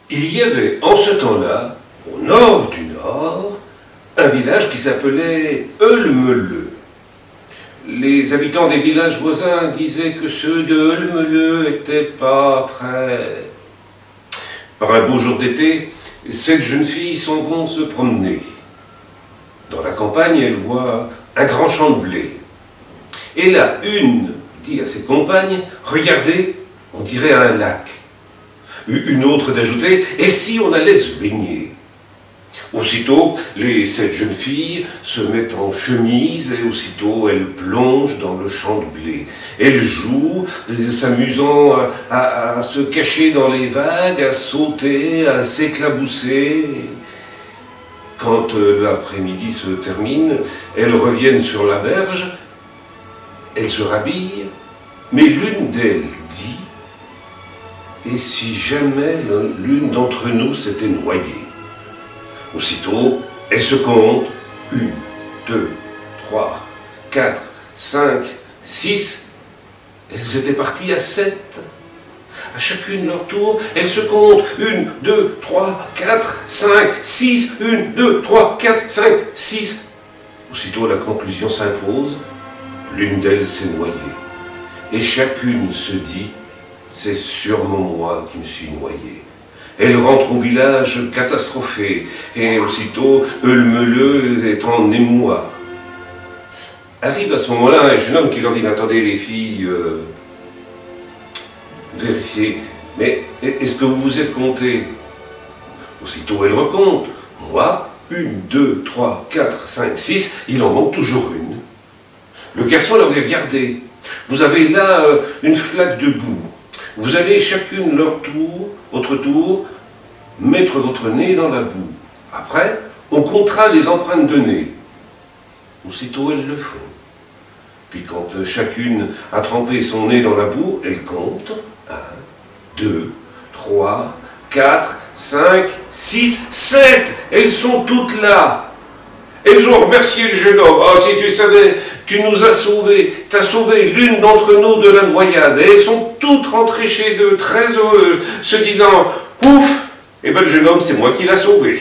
Il y avait en ce temps-là, au nord du Nord, un village qui s'appelait Eulmeleu. Les habitants des villages voisins disaient que ceux de Eulmeleu n'étaient pas très... Par un beau jour d'été, 7 jeunes filles s'en vont se promener. Dans la campagne, elles voient un grand champ de blé. Et là, une dit à ses compagnes, « Regardez, on dirait un lac. » Une autre d'ajouter, « Et si on allait se baigner ?» Aussitôt, les 7 jeunes filles se mettent en chemise et aussitôt elles plongent dans le champ de blé. Elles jouent, s'amusant à se cacher dans les vagues, à sauter, à s'éclabousser. Quand l'après-midi se termine, elles reviennent sur la berge, elles se rhabillent, mais l'une d'elles dit « Et si jamais l'une d'entre nous s'était noyée ?» Aussitôt, elles se comptent 1, 2, 3, 4, 5, 6. Elles étaient parties à 7. À chacune leur tour, elles se comptent 1, 2, 3, 4, 5, 6, 1, 2, 3, 4, 5, 6. Aussitôt, la conclusion s'impose. L'une d'elles s'est noyée. Et chacune se dit, c'est sûrement moi qui me suis noyée. Elle rentre au village catastrophée, et aussitôt, Eulmeleu est en émoi. Arrive à ce moment-là un jeune homme qui leur dit, attendez les filles, vérifiez, mais est-ce que vous vous êtes comptées? Aussitôt, elles recomptent. Moi, 1, 2, 3, 4, 5, 6, il en manque toujours une. Le garçon leur dit, regardez, vous avez là une flaque de boue. Vous allez chacune votre tour, mettre votre nez dans la boue. Après, on comptera les empreintes de nez. Aussitôt, elles le font. Puis quand chacune a trempé son nez dans la boue, elle compte. 1, 2, 3, 4, 5, 6, 7. Elles sont toutes là. Elles ont remercié le jeune homme. Oh, si tu savais, tu nous as sauvés. Tu as sauvé l'une d'entre nous de la noyade. Et elles sont toutes rentrées chez eux, très heureuses, se disant, ouf, et bien le jeune homme, c'est moi qui l'a sauvé.